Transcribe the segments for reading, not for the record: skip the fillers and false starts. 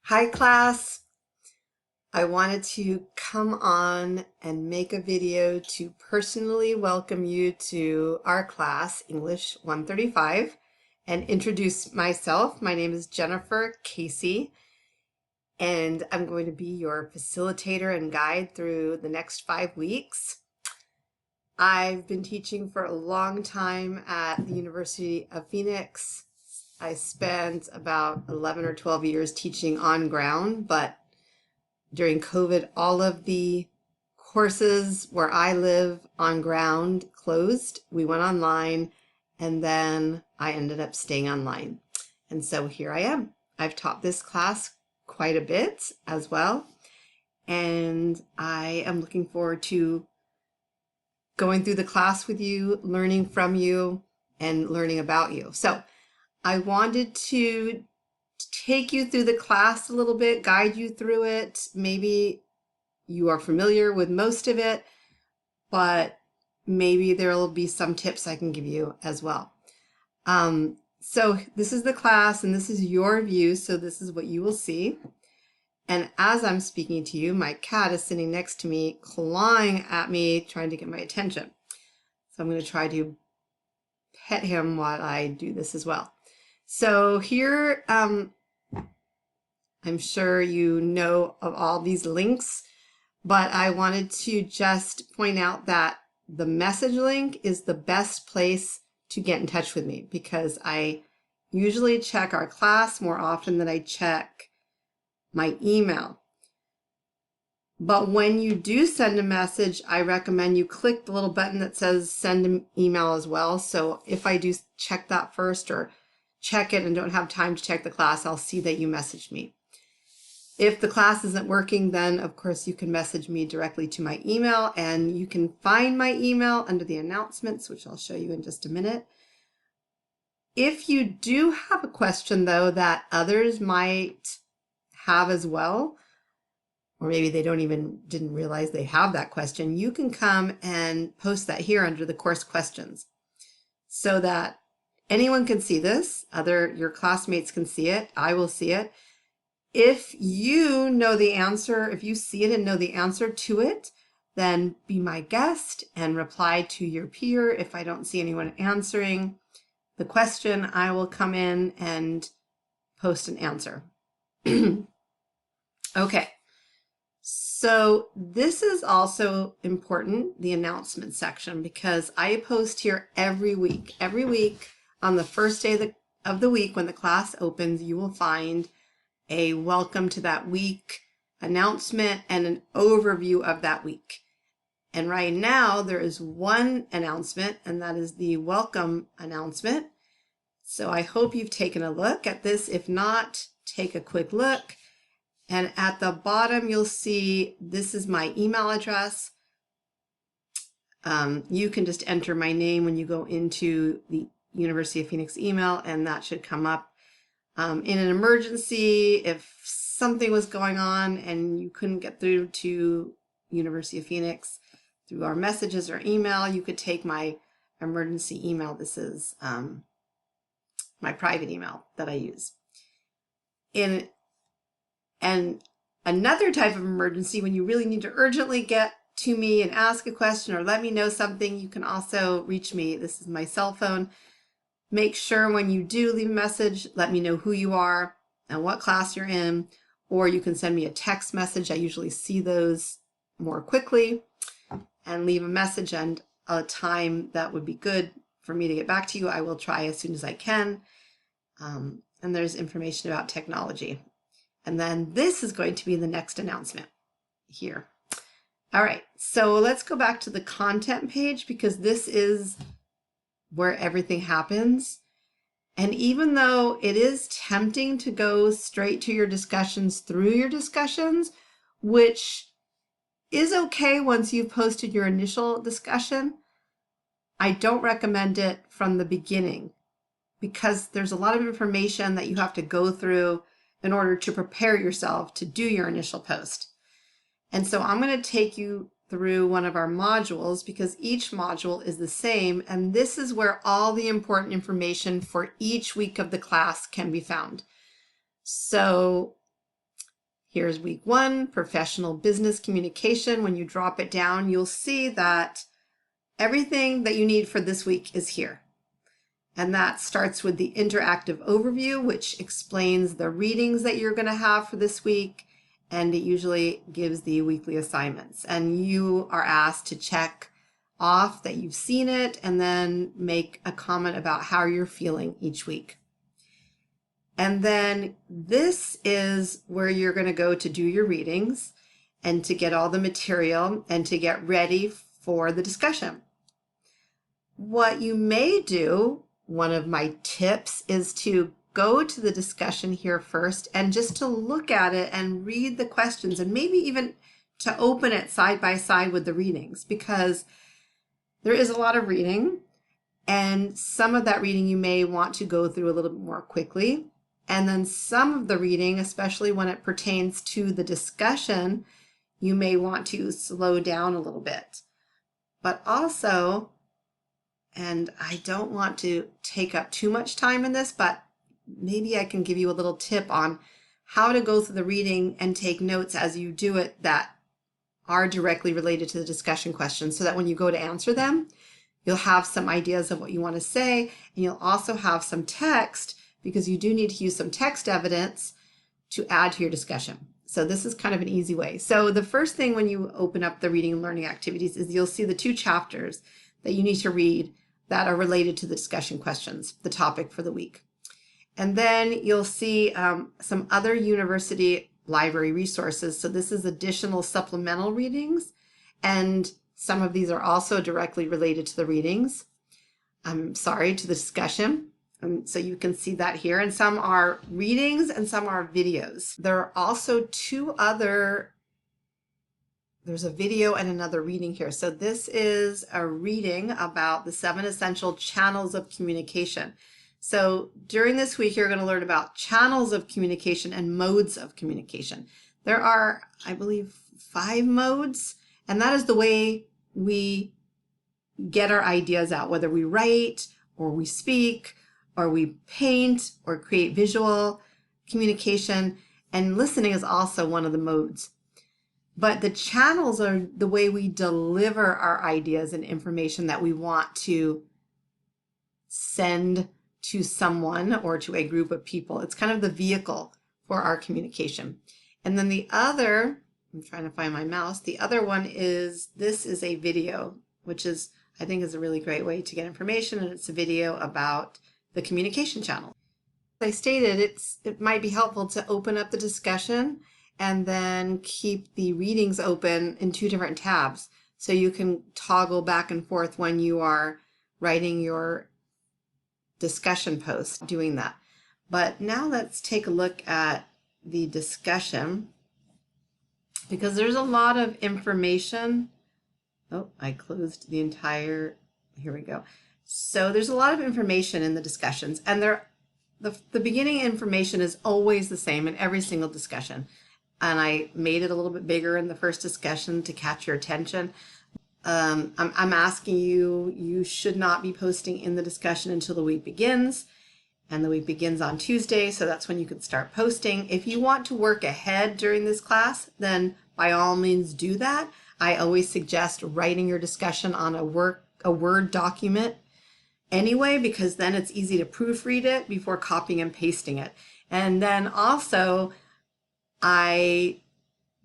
Hi class, I wanted to come on and make a video to personally welcome you to our class, English 135, and introduce myself. My name is Jennifer Casey, and I'm going to be your facilitator and guide through the next 5 weeks. I've been teaching for a long time at the University of Phoenix. I spent about 11 or 12 years teaching on ground, but during COVID, all of the courses where I live on ground closed. We went online, and then I ended up staying online. And so here I am. I've taught this class quite a bit as well, and I am looking forward to going through the class with you, learning from you, and learning about you. So I wanted to take you through the class a little bit, guide you through it. Maybe you are familiar with most of it, but maybe there will be some tips I can give you as well. So this is the class and this is your view. So this is what you will see. And as I'm speaking to you, my cat is sitting next to me, clawing at me, trying to get my attention. So I'm going to try to pet him while I do this as well. So here, I'm sure you know of all these links, but I wanted to just point out that the message link is the best place to get in touch with me because I usually check our class more often than I check my email. But when you do send a message, I recommend you click the little button that says send an email as well. So if I do check that first or check it and don't have time to check the class, I'll see that you messaged me. If the class isn't working, then of course you can message me directly to my email, and you can find my email under the announcements, which I'll show you in just a minute. If you do have a question though that others might have as well, or maybe they didn't realize they have that question, you can come and post that here under the course questions so that anyone can see this, your classmates can see it, I will see it. If you know the answer, if you see it and know the answer to it, then be my guest and reply to your peer. If I don't see anyone answering the question, I will come in and post an answer. Okay, so this is also important, the announcement section, because I post here every week. Every week on the first day of the week when the class opens, you will find a welcome to that week announcement and an overview of that week. And right now there is one announcement, and that is the welcome announcement. So I hope you've taken a look at this. If not, take a quick look. And at the bottom, you'll see this is my email address. You can just enter my name when you go into the University of Phoenix email, and that should come up. In an emergency, if something was going on and you couldn't get through to University of Phoenix through our messages or email, you could take my emergency email. This is my private email that I use. And another type of emergency, when you really need to urgently get to me and ask a question or let me know something, you can also reach me. This is my cell phone. Make sure when you do leave a message, let me know who you are and what class you're in, or you can send me a text message. I usually see those more quickly, and leave a message and a time that would be good for me to get back to you. I will try as soon as I can. And there's information about technology. And then this is going to be the next announcement here. All right, so let's go back to the content page because this is where everything happens. And even though it is tempting to go straight to your discussions through your discussions, which is okay once you've posted your initial discussion, I don't recommend it from the beginning because there's a lot of information that you have to go through in order to prepare yourself to do your initial post. And so I'm going to take you through one of our modules because each module is the same, and this is where all the important information for each week of the class can be found. So Here's week 1, professional business communication. When you drop it down, you'll see that everything that you need for this week is here. And that starts with the interactive overview, which explains the readings that you're going to have for this week. And it usually gives the weekly assignments. And you are asked to check off that you've seen it and then make a comment about how you're feeling each week. And then this is where you're going to go to do your readings and to get all the material and to get ready for the discussion. What you may do, one of my tips, is to go to the discussion here first and just to look at it and read the questions and maybe even to open it side by side with the readings, because there is a lot of reading and some of that reading you may want to go through a little bit more quickly. And then some of the reading, especially when it pertains to the discussion, you may want to slow down a little bit. But also, and I don't want to take up too much time in this, but maybe I can give you a little tip on how to go through the reading and take notes as you do it that are directly related to the discussion questions, so that when you go to answer them, you'll have some ideas of what you want to say, and you'll also have some text, because you do need to use some text evidence to add to your discussion. So this is kind of an easy way. So the first thing when you open up the reading and learning activities is you'll see the 2 chapters that you need to read that are related to the discussion questions, the topic for the week. And then you'll see some other university library resources. So this is additional supplemental readings, and some of these are also directly related to the readings. To the discussion. So you can see that here, and some are readings and some are videos. There are also 2 other, there's a video and another reading here. So this is a reading about the 7 essential channels of communication. So during this week, you're going to learn about channels of communication and modes of communication. There are, I believe, 5 modes, and that is the way we get our ideas out, whether we write or we speak or we paint or create visual communication, and listening is also one of the modes. But the channels are the way we deliver our ideas and information that we want to send to someone or to a group of people. It's kind of the vehicle for our communication. And then the other, I'm trying to find my mouse, the other one is, this is a video, which is, I think, is a really great way to get information, and it's a video about the communication channel. As I stated, it might be helpful to open up the discussion and then keep the readings open in 2 different tabs, so you can toggle back and forth when you are writing your discussion post doing that. But now let's take a look at the discussion, because there's a lot of information. Oh, I closed the entire, here we go. So there's a lot of information in the discussions, and the beginning information is always the same in every single discussion. And I made it a little bit bigger in the first discussion to catch your attention. I'm asking you, you should not be posting in the discussion until the week begins. And the week begins on Tuesday, so that's when you can start posting. If you want to work ahead during this class, then by all means do that. I always suggest writing your discussion on a Word document anyway, because then it's easy to proofread it before copying and pasting it. And then also, I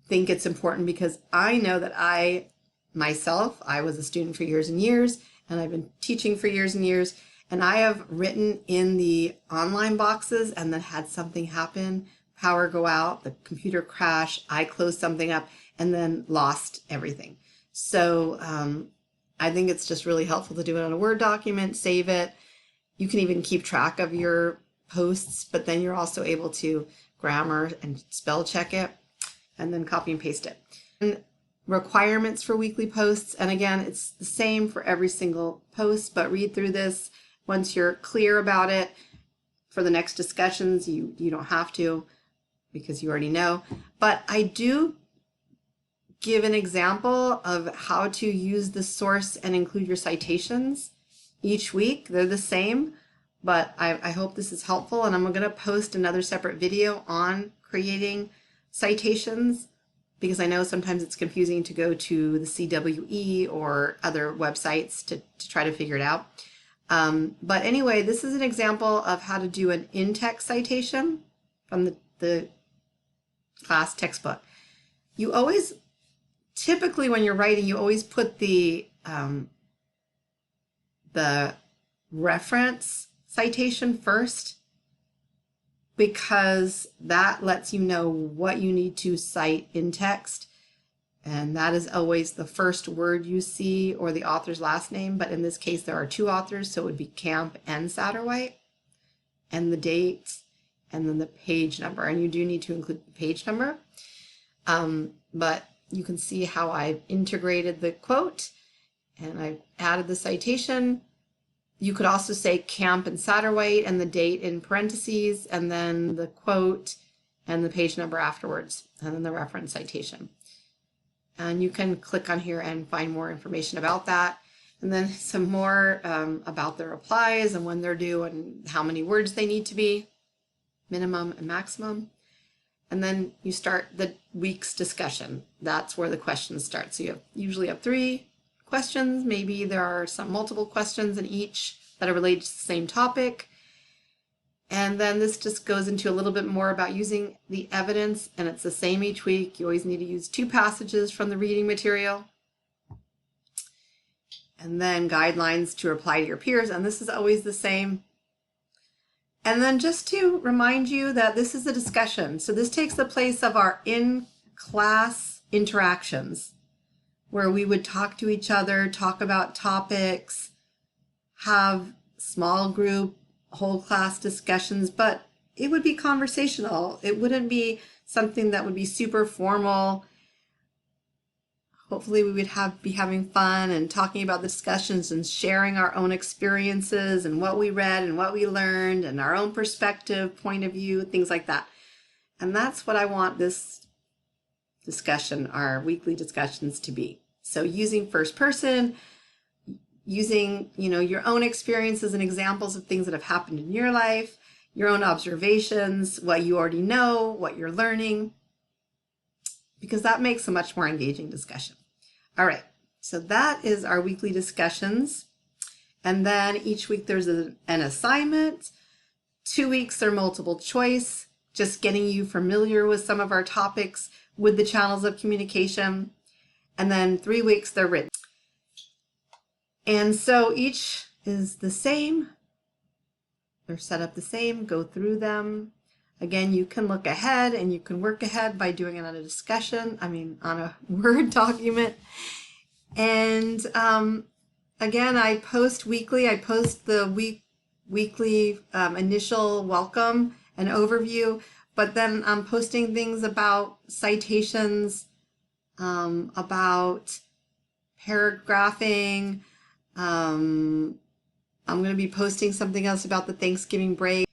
think it's important because I know that I was a student for years and years, and I've been teaching for years and years, and I have written in the online boxes and then had something happen, power go out, the computer crash, I closed something up, and then lost everything. So I think it's just really helpful to do it on a Word document, save it. You can even keep track of your posts, but then you're also able to grammar and spell check it and then copy and paste it. And requirements for weekly posts, and again, it's the same for every single post, but read through this. Once you're clear about it, for the next discussions, you don't have to, because you already know. But I do give an example of how to use the source and include your citations each week. They're the same, but I hope this is helpful, and I'm going to post another separate video on creating citations, because I know sometimes it's confusing to go to the CWE or other websites to try to figure it out. But anyway, this is an example of how to do an in-text citation from the class textbook. You always, typically when you're writing, you always put the reference citation first, because that lets you know what you need to cite in text. And that is always the first word you see or the author's last name. But in this case, there are two authors, so it would be Camp and Satterwhite, and the date, and then the page number. And you do need to include the page number. But you can see how I've integrated the quote and I've added the citation. You could also say Camp and Satterwhite and the date in parentheses, and then the quote and the page number afterwards, and then the reference citation. And you can click on here and find more information about that. And then some more about their replies and when they're due and how many words they need to be, minimum and maximum. And then you start the week's discussion. That's where the questions start. So you usually have 3 questions. Maybe there are some multiple questions in each that are related to the same topic. And then this just goes into a little bit more about using the evidence, and it's the same each week. You always need to use 2 passages from the reading material. And then guidelines to reply to your peers, and this is always the same. And then just to remind you that this is a discussion. So this takes the place of our in-class interactions, where we would talk to each other, talk about topics, have small group, whole class discussions, but it would be conversational. It wouldn't be something that would be super formal. Hopefully we would be having fun and talking about the discussions and sharing our own experiences and what we read and what we learned and our own perspective, point of view, things like that. And that's what I want this discussion, our weekly discussions, to be. So using first person, using, your own experiences and examples of things that have happened in your life, your own observations, what you already know, what you're learning, because that makes a much more engaging discussion. All right, so that is our weekly discussions. And then each week there's an assignment. 2 weeks are multiple choice, just getting you familiar with some of our topics with the channels of communication. And then 3 weeks they're written. And so each is the same. They're set up the same, go through them. Again, you can look ahead and you can work ahead by doing it on a Word document. And again, I post weekly. I post the weekly initial welcome and overview, but then I'm posting things about citations, about paragraphing. I'm going to be posting something else about the Thanksgiving break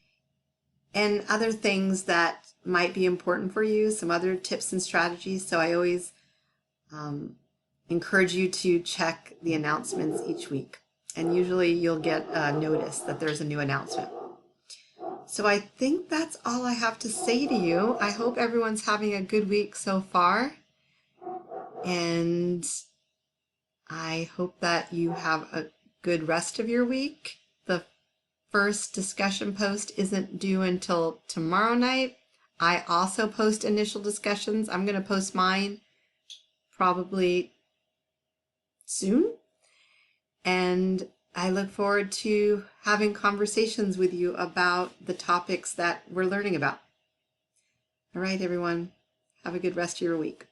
and other things that might be important for you, some other tips and strategies. So I always encourage you to check the announcements each week. And usually you'll get a notice that there's a new announcement. So I think that's all I have to say to you. I hope everyone's having a good week so far. And I hope that you have a good rest of your week. The first discussion post isn't due until tomorrow night. I also post initial discussions. I'm going to post mine probably soon. And I look forward to having conversations with you about the topics that we're learning about. All right, everyone. Have a good rest of your week.